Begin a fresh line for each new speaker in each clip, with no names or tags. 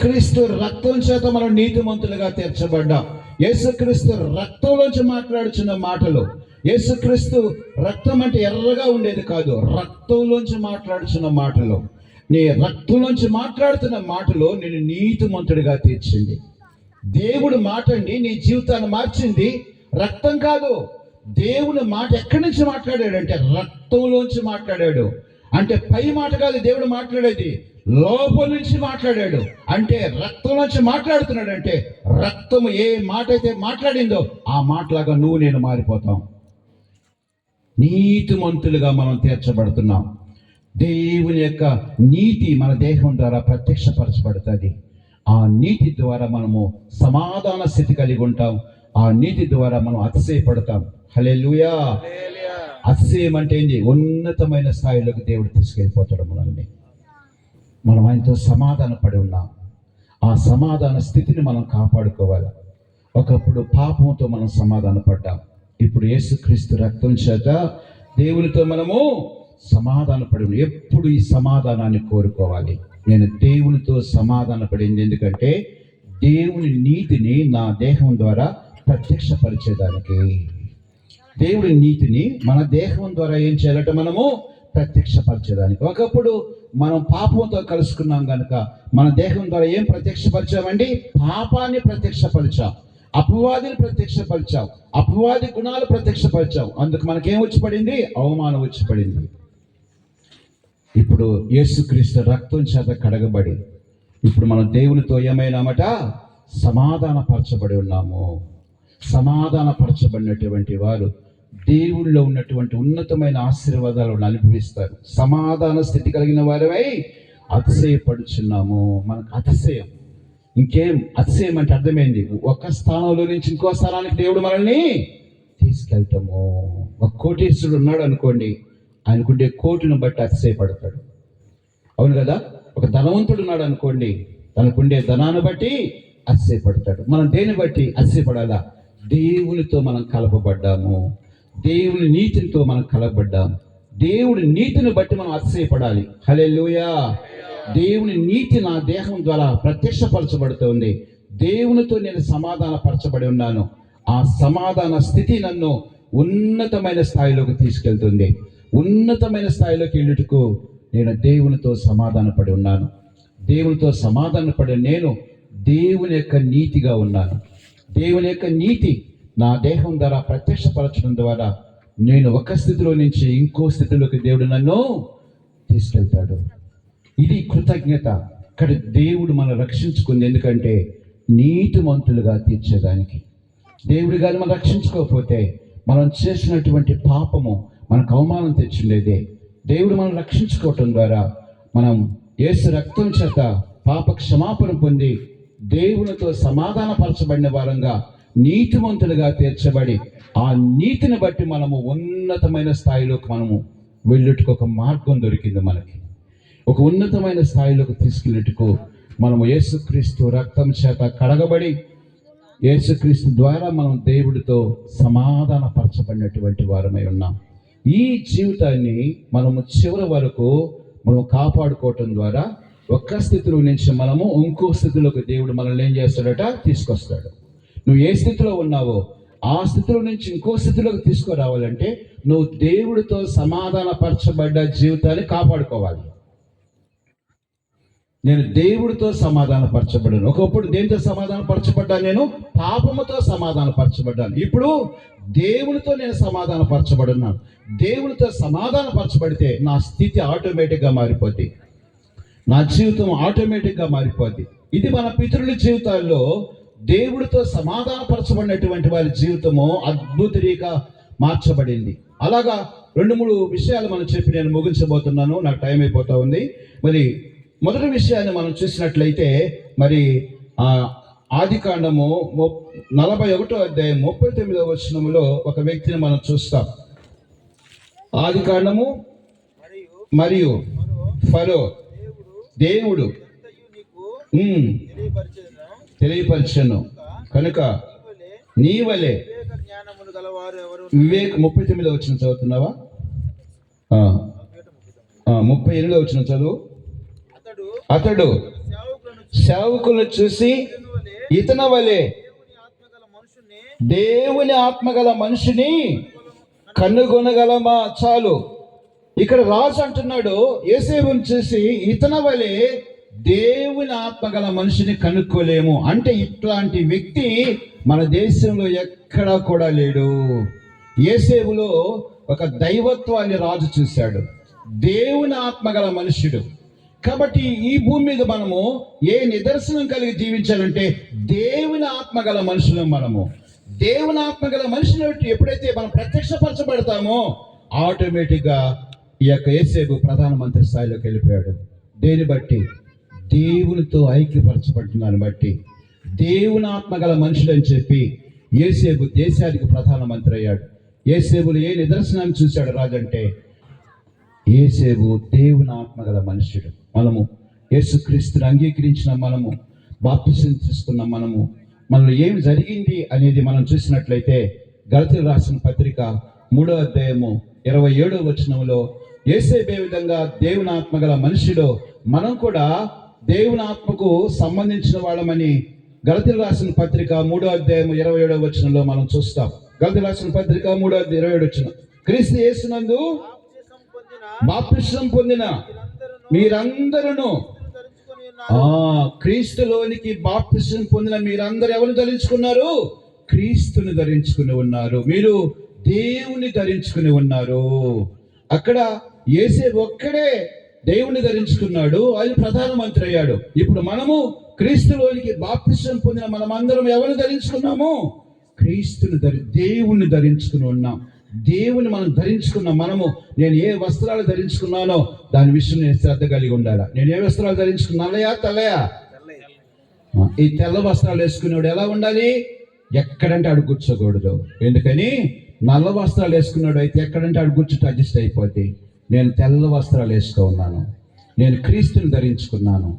యేసుక్రీస్తు రక్తం చేత మనం నీతిమంతులుగా తీర్చబడ్డాం. యేసుక్రీస్తు రక్తంలోంచి మాట్లాడుచున్న మాటలు, యేసుక్రీస్తు రక్తం అంటే ఎర్రగా ఉండేది కాదు, రక్తంలోంచి మాట్లాడుచున్న మాటలు, నీ రక్తంలోంచి మాట్లాడుతున్న మాటలు నేను నీతిమంతుడిగా తీర్చింది. దేవుడు మాట అండి నీ జీవితాన్ని మార్చింది, రక్తం కాదు. దేవుని మాట ఎక్కడి నుంచి మాట్లాడాడంటే రక్తంలోంచి మాట్లాడాడు. అంటే పై మాట కాదు దేవుడు మాట్లాడేది, లోపల నుంచి మాట్లాడాడు. అంటే రక్తంలోంచి మాట్లాడుతున్నాడు. అంటే రక్తము ఏ మాట అయితే మాట్లాడిందో ఆ మాటలాగా నువ్వు నేను మారిపోతాం. నీతిమంతులుగా మనం తీర్చబడుతున్నాం. దేవుని యొక్క నీతి మన దేహం ద్వారా ప్రత్యక్షపరచబడుతుంది. ఆ నీతి ద్వారా మనము సమాధాన స్థితి కలిగి ఉంటాం. ఆ నీతి ద్వారా మనం అతిశయపడతాం. హల్లెలూయా. అతిశయం అంటే ఏంటి? ఉన్నతమైన స్థాయిలోకి దేవుడు తీసుకెళ్ళిపోతాడు మనల్ని. మనం ఆయనతో సమాధాన పడి ఉన్నాం. ఆ సమాధాన స్థితిని మనం కాపాడుకోవాలి. ఒకప్పుడు పాపంతో మనం సమాధాన పడ్డాం. ఇప్పుడు యేసుక్రీస్తు రక్తం చేత దేవునితో మనము సమాధాన పడి ఉన్నాం. ఎప్పుడు ఈ సమాధానాన్ని కోరుకోవాలి. నేను దేవునితో సమాధాన పడింది ఎందుకంటే దేవుని నీతిని నా దేహం ద్వారా ప్రత్యక్షపరిచేదానికి. దేవుడి నీతిని మన దేహం ద్వారా ఏం చేయాలంట? మనము ప్రత్యక్షపరిచేదానికి. ఒకప్పుడు మనం పాపంతో కలుసుకున్నాం కనుక మన దేహం ద్వారా ఏం ప్రత్యక్షపరిచామండి? పాపాన్ని ప్రత్యక్షపరిచాం, అపవాదిని ప్రత్యక్షపరిచాం, అపవాది గుణాలు ప్రత్యక్షపరిచాం. అందుకు మనకేం వచ్చి పడింది? అవమానం వచ్చి పడింది. ఇప్పుడు యేసుక్రీస్తు రక్తం చేత కడగబడి ఇప్పుడు మనం దేవునితో ఏమైనామట? సమాధానపరచబడి ఉన్నాము. సమాధానపరచబడినటువంటి వారు దేవుళ్ళో ఉన్నటువంటి ఉన్నతమైన ఆశీర్వాదాలను అనుభవిస్తారు. సమాధాన స్థితి కలిగిన వారమై అతిశయపడుచున్నాము. మనకు అతిశయం, ఇంకేం అతిశయం అంటే అర్థమైంది, ఒక స్థానంలో నుంచి ఇంకో స్థానానికి దేవుడు మనల్ని తీసుకెళ్తాము. ఒక కోటీశ్వరుడు ఉన్నాడు అనుకోండి, ఆయనకుండే కోటిని బట్టి అతిశయపడతాడు. అవును కదా? ఒక ధనవంతుడు ఉన్నాడు అనుకోండి, తనకుండే ధనాన్ని బట్టి అతిశయపడతాడు. మనం దేని బట్టి అతిశయపడాలా? దేవునితో మనం కలపబడ్డాము, దేవుని నీతితో మనం కలపబడ్డాము. దేవుడి నీతిని బట్టి మనం అతిశయపడాలి. హల్లెలూయా. దేవుని నీతి నా దేహం ద్వారా ప్రత్యక్షపరచబడుతుంది. దేవునితో నేను సమాధాన పరచబడి ఉన్నాను. ఆ సమాధాన స్థితి నన్ను ఉన్నతమైన స్థాయిలోకి తీసుకెళ్తుంది. ఉన్నతమైన స్థాయిలోకి వెళ్ళుటకు నేను దేవునితో సమాధాన పడి ఉన్నాను. దేవునితో సమాధాన పడి నేను దేవుని యొక్క నీతిగా ఉన్నాను. దేవుని యొక్క నీతి నా దేహం ద్వారా ప్రత్యక్షపరచడం ద్వారా నేను ఒక స్థితిలో నుంచి ఇంకో స్థితిలోకి దేవుడు నన్ను తీసుకెళ్తాడు. ఇది కృతజ్ఞత. ఇక్కడ దేవుడు మనం రక్షించుకుంది ఎందుకంటే నీతిమంతులుగా తీర్చేదానికి. దేవుడు కానీ మనం రక్షించుకోకపోతే మనం చేసినటువంటి పాపము మనకు అవమానం తెచ్చిండేదే. దేవుడు మనం రక్షించుకోవటం ద్వారా మనం యేసు రక్తం చేత పాప క్షమాపణ పొంది దేవునితో సమాధానపరచబడిన వారంగా నీతిమంతులుగా తీర్చబడి ఆ నీతిని బట్టి మనము ఉన్నతమైన స్థాయిలోకి మనము వెళ్ళుటకు ఒక మార్గం దొరికింది. మనకి ఒక ఉన్నతమైన స్థాయిలోకి తీసుకెళ్ళుటకు మనము యేసుక్రీస్తు రక్తం చేత కడగబడి యేసుక్రీస్తు ద్వారా మనం దేవుడితో సమాధానపరచబడినటువంటి వారమై ఉన్నాం. ఈ జీవితాన్ని మనము చివరి వరకు మనం కాపాడుకోవటం ద్వారా ఒక్క స్థితిలో నుంచి మనము ఇంకో స్థితిలోకి దేవుడు మనల్ని ఏం చేస్తాడట? తీసుకొస్తాడు. నువ్వు ఏ స్థితిలో ఉన్నావో ఆ స్థితిలో నుంచి ఇంకో స్థితిలోకి తీసుకురావాలంటే నువ్వు దేవుడితో సమాధానపరచబడ్డ జీవితాన్ని కాపాడుకోవాలి. నేను దేవుడితో సమాధానపరచబడ్డాను. ఒకప్పుడు దేనితో సమాధానపరచబడ్డాను? నేను పాపముతో సమాధానపరచబడ్డాను. ఇప్పుడు దేవునితో నేను సమాధానపరచబడున్నాను. దేవునితో సమాధానపరచబడితే నా స్థితి ఆటోమేటిక్గా మారిపోద్ది, నా జీవితం ఆటోమేటిక్గా మారిపోద్ది. ఇది మన పితరుల జీవితాల్లో దేవుడితో సమాధానపరచబడినటువంటి వారి జీవితము అద్భుతంగా మార్చబడింది. అలాగా 2-3 విషయాలు మనం చెప్పి నేను ముగించబోతున్నాను, నాకు టైం అయిపోతా ఉంది. మరి మొదటి విషయాన్ని మనం చూసినట్లయితే మరి ఆదికాండము 41వ అధ్యాయం 39వ వచనములో ఒక వ్యక్తిని మనం చూస్తాం. ఆదికాండము మరియు ఫరో దేవుడు తెలియపరచను కనుక నీ వలె వివేక 39వ వచనం చదువుతున్నావా? 38వ వచనం చదువు. అతడు సేవకులను చూసి ఇతని వలె దేవుని ఆత్మగల మనిషిని కనుగొనగలమా? చాలు. ఇక్కడ రాజు అంటున్నాడు, యోసేపుని చూసి ఇతని వలె దేవుని ఆత్మగల మనిషిని కనుక్కోలేము. అంటే ఇట్లాంటి వ్యక్తి మన దేశంలో ఎక్కడా కూడా లేడు. యోసేపులో ఒక దైవత్వాన్ని రాజు చూశాడు, దేవుని ఆత్మగల మనుషుడు. కాబట్టి ఈ భూమి మీద మనము ఏ నిదర్శనం కలిగి జీవించాలంటే దేవుని ఆత్మగల మనుషులు. మనము దేవుని ఆత్మగల మనుషులు ఎప్పుడైతే మనం ప్రత్యక్షపరచబడతామో ఆటోమేటిక్గా ఈ యొక్క యోసేపు ప్రధానమంత్రి స్థాయిలోకి వెళ్ళిపోయాడు. దేని బట్టి? దేవునితో ఐక్యపరచబడుతున్నాను బట్టి. దేవుని ఆత్మగల మనుషుడు అని చెప్పి యోసేపు దేశానికి ప్రధానమంత్రి అయ్యాడు. యోసేపులో ఏ నిదర్శనాన్ని చూశాడు రాజు అంటే, యోసేపు దేవుని ఆత్మగల మనుషుడు. మనము యేసుక్రీస్తుని అంగీకరించిన మనము, బాప్తిసం తీసుకున్న మనము, మనలో ఏమి జరిగింది అనేది మనం చూసినట్లయితే గలతీయులకు రాసిన పత్రిక 3వ అధ్యాయము 27వ వచనంలో యోసేపు ఏ విధంగా దేవుని ఆత్మగల మనుషుడు, మనం కూడా దేవుని ఆత్మకు సంబంధించిన వాళ్ళమని గలతీయులకు రాసిన పత్రిక 3వ అధ్యాయము 27వ వచనంలో మనం చూస్తాం. గలతీయులకు రాసిన పత్రిక 3వ అధ్యాయం 27వ వచనం, క్రీస్తు యేసునందు బాప్తిసం పొందిన మీరందరూ, క్రీస్తులోనికి బాప్తిసం పొందిన మీరందరూ ఎవరు ధరించుకున్నారు? క్రీస్తుని ధరించుకుని ఉన్నారు. మీరు దేవుని ధరించుకుని ఉన్నారు. అక్కడ యోసేపు ఒక్కడే దేవుని ధరించుకున్నాడు, ఆయన ప్రధానమంత్రి అయ్యాడు. ఇప్పుడు మనము క్రీస్తులోనికి బాప్తిసం పొందిన మనమందరం ఎవరిని ధరించుకున్నాము? క్రీస్తుని దేవుణ్ణి ధరించుకుని ఉన్నాం. దేవుని మనం ధరించుకున్నాం. మనము నేను ఏ వస్త్రాలు ధరించుకున్నానో దాని విషయం నేను శ్రద్ధ కలిగి ఉండాలా. నేను ఏ వస్త్రాలు ధరించుకున్నా, నల్లయా తెల్లయా? ఈ తెల్ల వస్త్రాలు వేసుకునేవాడు ఎలా ఉండాలి? ఎక్కడంటే అడుగు కూర్చోకూడదు. ఎందుకని? నల్ల వస్త్రాలు వేసుకున్నాడు అయితే ఎక్కడంటే అడుగు కూర్చుంటే అడ్జస్ట్ అయిపోతే. నేను తెల్ల వస్త్రాలు వేసుకో ఉన్నాను, నేను క్రీస్తుని ధరించుకున్నాను.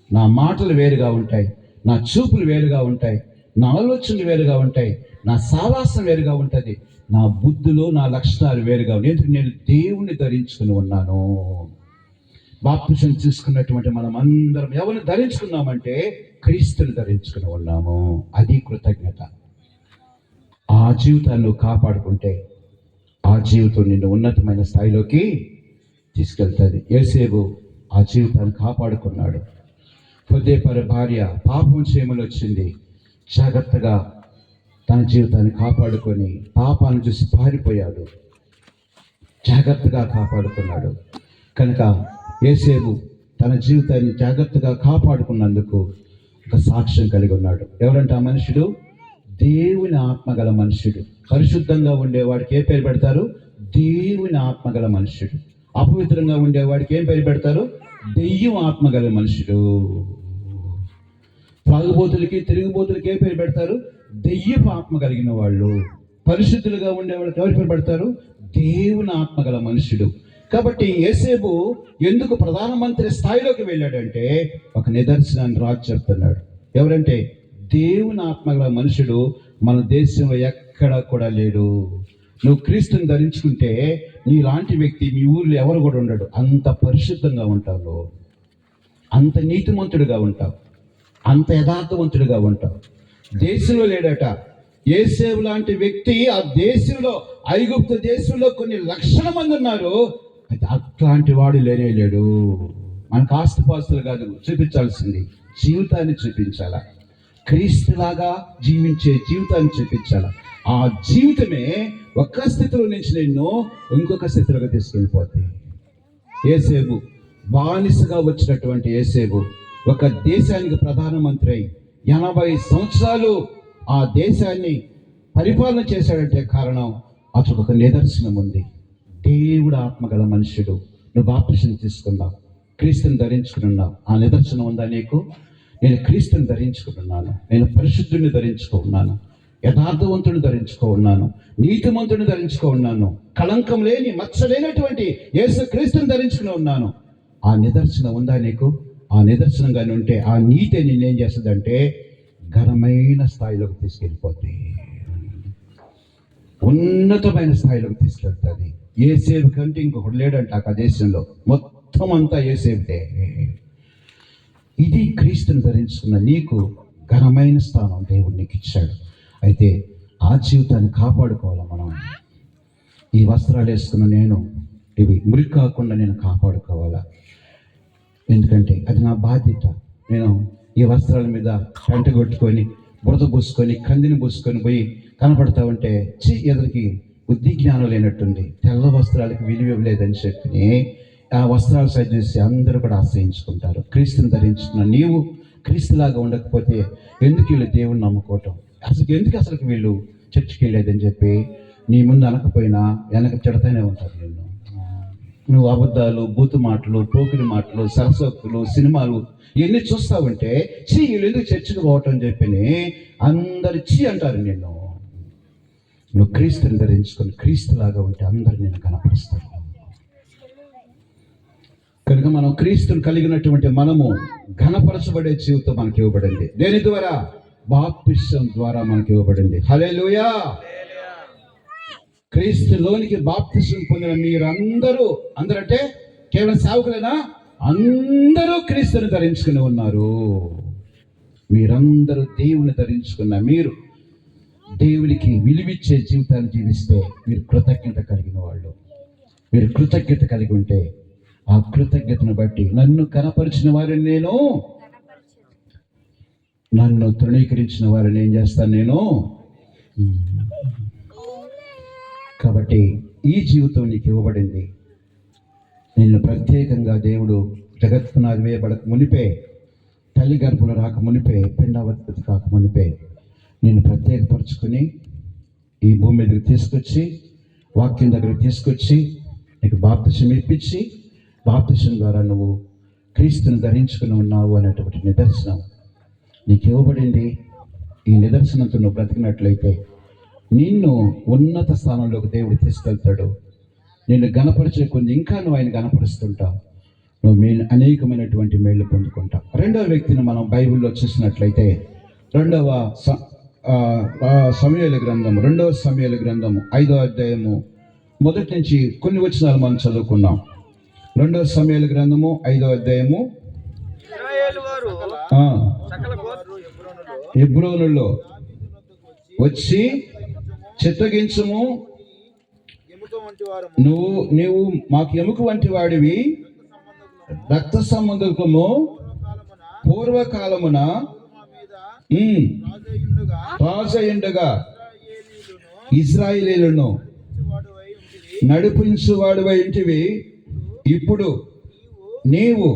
నా మాటలు వేరుగా ఉంటాయి, నా చూపులు వేరుగా ఉంటాయి, నా ఆలోచనలు వేరుగా ఉంటాయి, నా సావాసం వేరుగా ఉంటుంది, నా బుద్ధులు నా లక్షణాలు వేరుగా ఉన్నాయి. ఎందుకు? నేను దేవుణ్ణి ధరించుకుని ఉన్నాను. బాప్తిసం తీసుకున్నటువంటి మనం అందరం ఎవరిని ధరించుకున్నామంటే క్రీస్తుని ధరించుకుని ఉన్నాము. అది కృతజ్ఞత. ఆ జీవితాన్ని కాపాడుకుంటే ఆ జీవితం నిన్ను ఉన్నతమైన స్థాయిలోకి తీసుకెళ్తుంది. యోసేపు ఆ జీవితాన్ని కాపాడుకున్నాడు. పొద్దేపరి భార్య పాపం చేయమని వచ్చింది, జాగ్రత్తగా తన జీవితాన్ని కాపాడుకొని పాపాన్ని చూసి పారిపోయాడు, జాగ్రత్తగా కాపాడుకున్నాడు. కనుక యోసేపు తన జీవితాన్ని జాగ్రత్తగా కాపాడుకున్నందుకు ఒక సాక్ష్యం కలిగి ఉన్నాడు. ఎవరంటే ఆ మనుషుడు? దేవుని ఆత్మగల మనుషుడు. పరిశుద్ధంగా ఉండేవాడికి ఏ పేరు పెడతారు? దేవుని ఆత్మగల మనుషుడు. అపవిత్రంగా ఉండేవాడికి ఏం పేరు పెడతారు? దెయ్యం ఆత్మగల మనుషుడు. త్రాగుబోతులకి తిరుగుబోతులకి ఏ పేరు పెడతారు? దెయ్యపు ఆత్మ కలిగిన వాళ్ళు. పరిశుద్ధులుగా ఉండేవాళ్ళకి ఎవరి పేరు పెడతారు? దేవుని ఆత్మగల మనుషుడు. కాబట్టి యోసేపు ఎందుకు ప్రధానమంత్రి స్థాయిలోకి వెళ్ళాడంటే ఒక నిదర్శనాన్ని రాజు చెప్తున్నాడు. ఎవరంటే దేవుని ఆత్మగల మనుషుడు మన దేశంలో ఎక్కడా కూడా లేడు. నువ్వు క్రీస్తుని ధరించుకుంటే నీలాంటి వ్యక్తి మీ ఊర్లో ఎవరు కూడా ఉండడు. అంత పరిశుద్ధంగా ఉంటావు, అంత నీతిమంతుడిగా ఉంటావు, అంత యథార్థవంతుడిగా ఉంటావు. దేశంలో లేడట. యోసేపు లాంటి వ్యక్తి ఆ దేశంలో, ఐగుప్తు దేశంలో కొన్ని లక్షల మంది ఉన్నారు, అయితే అట్లాంటి వాడు లేనే లేడు. మనకు ఆస్తిపాస్తులు కాదు చూపించాల్సింది, జీవితాన్ని చూపించాలా. క్రీస్తులాగా జీవించే జీవితాన్ని చూపించాలా. ఆ జీవితమే ఒక్క స్థితిలో నుంచి నిన్ను ఇంకొక స్థితిలోకి తీసుకెళ్ళిపోతుంది. యోసేపు బానిసగా వచ్చినటువంటి యోసేపు ఒక దేశానికి ప్రధానమంత్రి అయి 80 సంవత్సరాలు ఆ దేశాన్ని పరిపాలన చేశాడంటే కారణం అతనికి ఒక నిదర్శనం ఉంది. దేవుడు ఆత్మగల మనుషుడు. నువ్వు బాప్తిసం తీసుకున్నావు, క్రీస్తుని ధరించుకున్నావు. ఆ నిదర్శనం ఉందా నీకు? నేను క్రీస్తుని ధరించుకున్నాను, నేను పరిశుద్ధుని ధరించుకో ఉన్నాను, యథార్థవంతుని ధరించుకో ఉన్నాను, నీతిమంతుని ధరించుకో ఉన్నాను, కళంకం లేని మచ్చ లేనటువంటి యేసు క్రీస్తుని ధరించుకుని ఉన్నాను. ఆ నిదర్శనం ఉందా నీకు? ఆ నిదర్శనంగానే ఉంటే ఆ నీతి నేనేం చేస్తుందంటే ఘనమైన స్థాయిలోకి తీసుకెళ్ళిపోతుంది, ఉన్నతమైన స్థాయిలోకి తీసుకెళ్తుంది. యోసేపు కంటే ఇంకొకటి లేడంట ఆ దేశంలో. మొత్తం అంతా యోసేపుదే. ఇది క్రీస్తుని ధరించుకున్న నీకు ఘనమైన స్థానం దేవుడు నీకు ఇచ్చాడు. అయితే ఆ జీవితాన్ని కాపాడుకోవాలా మనం. ఈ వస్త్రాలు వేసుకున్న నేను ఇవి మురికి కాకుండా నేను కాపాడుకోవాలా. ఎందుకంటే అది నా బాధ్యత. నేను ఈ వస్త్రాల మీద పెంట కొట్టుకొని బురద పూసుకొని కందిని పూసుకొని పోయి కనపడతా ఉంటే ఎదురికి బుద్ధి జ్ఞానం లేనట్టుంది, తెల్ల వస్త్రాలకు విలువ లేదని చెప్పి ఆ వస్త్రాలు సరి చేసి అందరూ కూడా ఆశ్రయించుకుంటారు. క్రీస్తుని ధరించుకున్న నీవు క్రీస్తులాగా ఉండకపోతే ఎందుకు వీళ్ళు దేవుణ్ణి నమ్ముకోవటం, అసలు వీళ్ళు చర్చికి వెళ్ళేదని చెప్పి నీ ముందు అనకపోయినా వెనక తిడతానే ఉంటారు నిన్ను. నువ్వు అబద్ధాలు, బూతు మాటలు, పోకిరి మాటలు, సరసోక్తులు, సినిమాలు ఇవన్నీ చూస్తావంటే వీళ్ళు ఎందుకు చర్చికి పోవటం అని చెప్పి అందరు అంటారు నిన్ను. నువ్వు క్రీస్తుని ధరించుకొని క్రీస్తులాగా ఉంటే అందరు నేను కనపరుస్తారు. కనుక మనం క్రీస్తుని కలిగినటువంటి మనము ఘనపరచబడే జీవితం మనకి ఇవ్వబడింది. దేని ద్వారా? బాప్తిసం ద్వారా మనకి ఇవ్వబడింది. హల్లెలూయా. క్రీస్తులోనికి బాప్తిసం పొందిన మీరందరూ, అందరంటే కేవలం సేవకులైనా, అందరూ క్రీస్తుని ధరించుకుని ఉన్నారు. మీరందరూ దేవుని ధరించుకున్న మీరు దేవునికి విలువిచ్చే జీవితాన్ని జీవిస్తే మీరు కృతజ్ఞత కలిగిన వాళ్ళు. మీరు కృతజ్ఞత కలిగి ఉంటే ఆ కృతజ్ఞతను బట్టి నన్ను కనపరిచిన వారిని నేను, నన్ను తృణీకరించిన వారిని ఏం చేస్తాను నేను. కాబట్టి ఈ జీవితం నీకు ఇవ్వబడింది. నిన్ను ప్రత్యేకంగా దేవుడు జగత్పునాది వేయబడక మునిపే, తల్లి గర్భులు రాక మునిపే, పిండావతి కాక మునిపే నిన్ను ప్రత్యేకపరుచుకొని ఈ భూమి మీదకి తీసుకొచ్చి, వాక్యం దగ్గరికి తీసుకొచ్చి నీకు బాప్తిసం ఇప్పించి, బాప్తిసం ద్వారా నువ్వు క్రీస్తుని ధరించుకుని ఉన్నావు అనేటువంటి నిదర్శనం నీకు ఇవ్వబడింది. ఈ నిదర్శనంతో నువ్వు బ్రతికినట్లయితే నిన్ను ఉన్నత స్థానంలోకి దేవుడు తీసుకెళ్తాడు. నిన్ను గణపరిచే కొన్ని ఇంకా నువ్వు ఆయన గణపరుస్తుంటావు. నువ్వు అనేకమైనటువంటి మేళ్ళు పొందుకుంటావు. రెండవ వ్యక్తిని మనం బైబిల్లో చూసినట్లయితే రెండవ సమూయేలు గ్రంథము 5వ అధ్యాయము మొదటి నుంచి కొన్ని వచనాలు మనం చదువుకున్నాం. 2వ సమూయేలు గ్రంథము 5వ అధ్యాయము. హెబ్రోనులో వచ్చి చిత్తగించుము, నీవు మాకు ఎముక వంటి వాడివి, రక్త సంబంధకము పూర్వకాలమున రాజయుండగా ఇశ్రాయేలీయులను నడిపించువాడివై ఉంటివి. ఇప్పుడు నీవు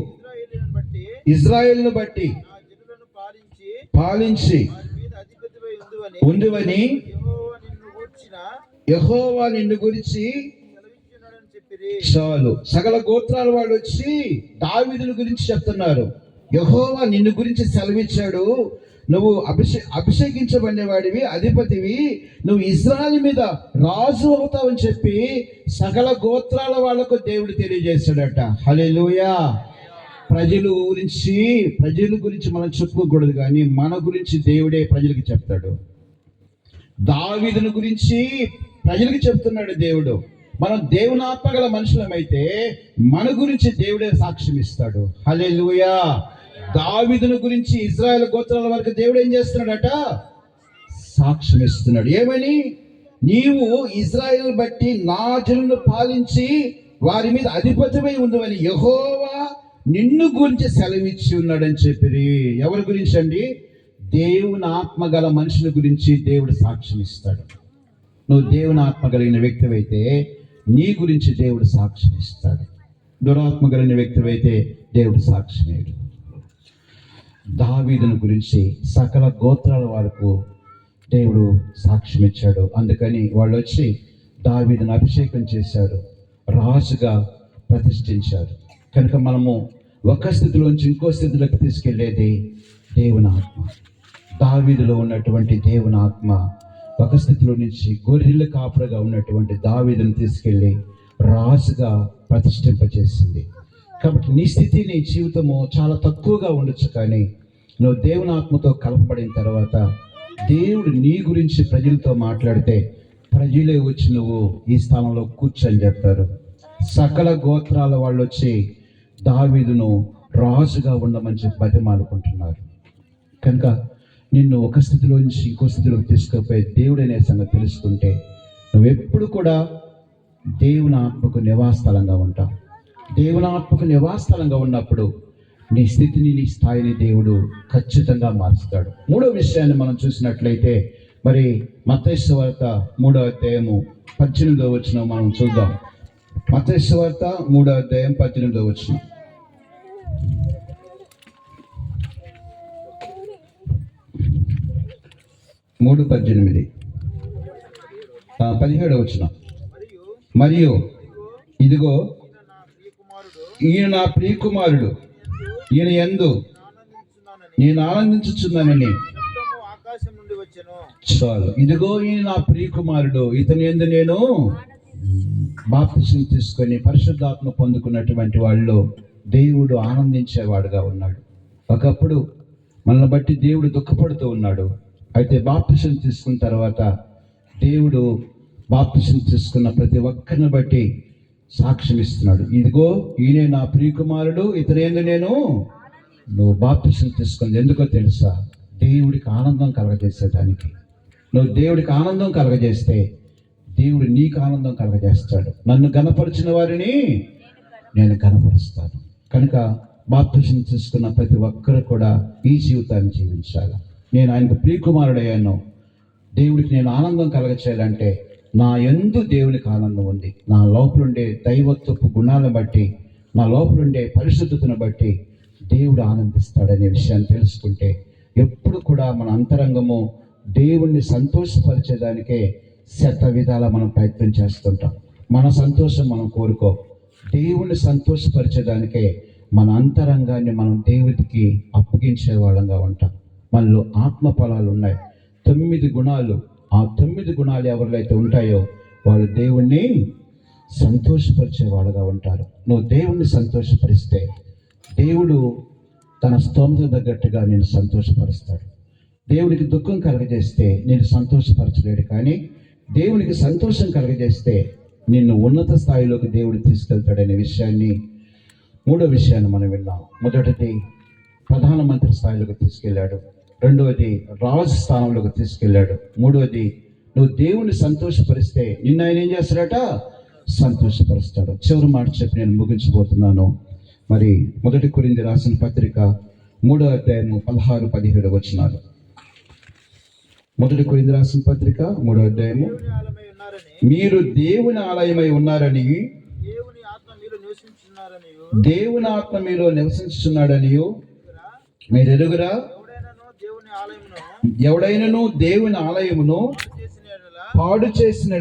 ఇశ్రాయేలును బట్టి పాలించి ఉండువని యెహోవా నిన్ను గురించి చాలు. సకల గోత్రాల వాళ్ళు వచ్చి దావీదుని గురించి చెప్తున్నారు. యెహోవా నిన్ను గురించి సెలవిచ్చాడు, నువ్వు అభిషేకించబడినవాడివి, అధిపతివి, నువ్వు ఇశ్రాయేలు మీద రాజు అవుతావని చెప్పి సకల గోత్రాల వాళ్లకు దేవుడు తెలియజేశాడట. హల్లెలూయా. ప్రజల గురించి మనం చెప్పుకోకూడదు, కానీ మన గురించి దేవుడే ప్రజలకు చెప్తాడు. దావీదుని గురించి ప్రజలకు చెప్తున్నాడు దేవుడు. మనం దేవుని ఆత్మ గల మనుషులమైతే మన గురించి దేవుడే సాక్ష్యం ఇస్తాడు. హల్లెలూయా. దావీదుని గురించి ఇశ్రాయేలు గోత్రాల వరకు దేవుడు ఏం చేస్తున్నాడట? సాక్ష్యం ఇస్తున్నాడు. ఏమని? నీవు ఇశ్రాయేలు బట్టి నా జనులను పాలించి వారి మీద అధిపతివై ఉందని యెహోవా నిన్ను గురించి సెలవిచ్చి ఉన్నాడని చెప్పి. ఎవరి గురించి అండి? దేవుని ఆత్మ గల మనుషుల గురించి దేవుడు సాక్ష్యం ఇస్తాడు. నువ్వు దేవుని ఆత్మ కలిగిన వ్యక్తివైతే నీ గురించి దేవుడు సాక్ష్యం ఇస్తాడు. దురాత్మ కలిగిన వ్యక్తివైతే దేవుడు సాక్ష్యం ఇస్తాడు. దావీదుని గురించి సకల గోత్రాల వరకు దేవుడు సాక్ష్యం ఇచ్చాడు. అందుకని వాళ్ళు వచ్చి దావీదుని అభిషేకం చేశారు, రాజుగా ప్రతిష్ఠించారు. కనుక మనము ఒక స్థితిలోంచి ఇంకో స్థితిలోకి తీసుకెళ్లేది దేవుని ఆత్మ. దావీదులో ఉన్నటువంటి దేవుని ఆత్మ ఒక స్థితిలో నుంచి గొర్రెల కాపురగా ఉన్నటువంటి దావీదుని తీసుకెళ్ళి రాజుగా ప్రతిష్ఠింపచేసింది. కాబట్టి నీ స్థితి, నీ జీవితము చాలా తక్కువగా ఉండొచ్చు, కానీ నువ్వు దేవుని ఆత్మతో కలపబడిన తర్వాత దేవుడు నీ గురించి ప్రజలతో మాట్లాడితే ప్రజలే వచ్చి నువ్వు ఈ స్థానంలో కూర్చొని చెప్తారు. సకల గోత్రాల వాళ్ళు వచ్చి దావీదును రాజుగా ఉండమని చెప్పి బతిమాలుకుంటున్నారు. కనుక నిన్ను ఒక స్థితిలో నుంచి ఇంకో స్థితిలోకి తీసుకుపోయి దేవుడు అనే సంగతి తెలుసుకుంటే నువ్వెప్పుడు కూడా దేవుని ఆత్మకు నివాసస్థలంగా ఉంటావు. దేవుని ఆత్మకు నివాసస్థలంగా ఉన్నప్పుడు నీ స్థితిని, నీ స్థాయిని దేవుడు ఖచ్చితంగా మారుస్తాడు. మూడో విషయాన్ని మనం చూసినట్లయితే మరి మత్తయి సువార్త 3వ అధ్యాయము 18వ వచనం మనం చూద్దాం. మత్తయి సువార్త 3వ అధ్యాయం 18వ వచనం. 3:18 17వ వచనం. మరియు ఇదిగో ఈయన నా ప్రియకుమారుడు, ఈయన యందు నేను ఆనందించుచున్నానని. చాలు. ఇదిగో ఈయన నా ప్రియకుమారుడు, ఇతని యందు నేను బాప్తిసం తీసుకొని పరిశుద్ధాత్మ పొందుకున్నటువంటి వాళ్ళు దేవుడు ఆనందించేవాడుగా ఉన్నాడు. ఒకప్పుడు మనల్ని బట్టి దేవుడు దుఃఖపడుతూ ఉన్నాడు. అయితే బాప్తిసం తీసుకున్న తర్వాత దేవుడు బాప్తిసం తీసుకున్న ప్రతి ఒక్కరిని బట్టి సాక్ష్యం ఇస్తున్నాడు. ఇదిగో ఈయనే నా ప్రియకుమారుడు, ఇతని యందు నేను. నువ్వు బాప్తిసం తీసుకుంది ఎందుకో తెలుసా? దేవుడికి ఆనందం కలగజేసేదానికి. నువ్వు దేవుడికి ఆనందం కలగజేస్తే దేవుడు నీకు ఆనందం కలగజేస్తాడు. నన్ను గణపరిచిన వారిని నేను గణపరుస్తాను. కనుక బాప్తిసం తీసుకున్న ప్రతి ఒక్కరు కూడా ఈ జీవితాన్ని జీవించాలి. నేను ఆయనకు ప్రియకుమారుడయ్యాను, దేవుడికి నేను ఆనందం కలగచేయాలంటే నా యందు దేవునికి ఆనందం ఉంది. నా లోపలుండే దైవత్వపు గుణాలను బట్టి, నా లోపలుండే పరిశుద్ధతను బట్టి దేవుడు ఆనందిస్తాడనే విషయాన్ని తెలుసుకుంటే ఎప్పుడు కూడా మన అంతరంగము దేవుణ్ణి సంతోషపరిచేదానికే శత విధాల మనం ప్రయత్నం చేస్తుంటాం. మన సంతోషం మనం కోరుకో, దేవుణ్ణి సంతోషపరిచేదానికే మన అంతరంగాన్ని మనం దేవుడికి అప్పగించే వాళ్ళంగా ఉంటాం. మనలో ఆత్మ ఫలాలు ఉన్నాయి, 9 గుణాలు. ఆ 9 గుణాలు ఎవరిలో ఉంటాయో వాళ్ళు దేవుణ్ణి సంతోషపరిచే వాళ్ళగా ఉంటారు. నువ్వు దేవుణ్ణి సంతోషపరిస్తే దేవుడు తన స్తోమత తగ్గట్టుగా నేను సంతోషపరుస్తాడు. దేవునికి దుఃఖం కలగజేస్తే నేను సంతోషపరచలేడు, కానీ దేవునికి సంతోషం కలగజేస్తే నిన్ను ఉన్నత స్థాయిలోకి దేవుడు తీసుకెళ్తాడనే విషయాన్ని, మూడో విషయాన్ని మనం విన్నాం. మొదటిది ప్రధానమంత్రి స్థాయిలోకి తీసుకెళ్ళాడు, రెండవది రాజు స్థానంలోకి తీసుకెళ్ళాడు, మూడవది నువ్వు దేవుణ్ణి సంతోషపరిస్తే నిన్ను ఆయన ఏం చేస్తాడట? సంతోషపరుస్తాడు. చివరి మాట చెప్పి నేను ముగించబోతున్నాను. మరి 1 కొరింథీ రాసిన పత్రిక 3వ అధ్యాయము 16-17 వచనాలు. 1 కొరింథీ రాసిన పత్రిక 3వ అధ్యాయము. మీరు దేవుని ఆలయమై ఉన్నారని, దేవుని ఆత్మ మీలో నివసించుచున్నాడని మీరు ఎరుగురా? ఎవడైనను దేవుని ఆలయమును పాడు చేసిన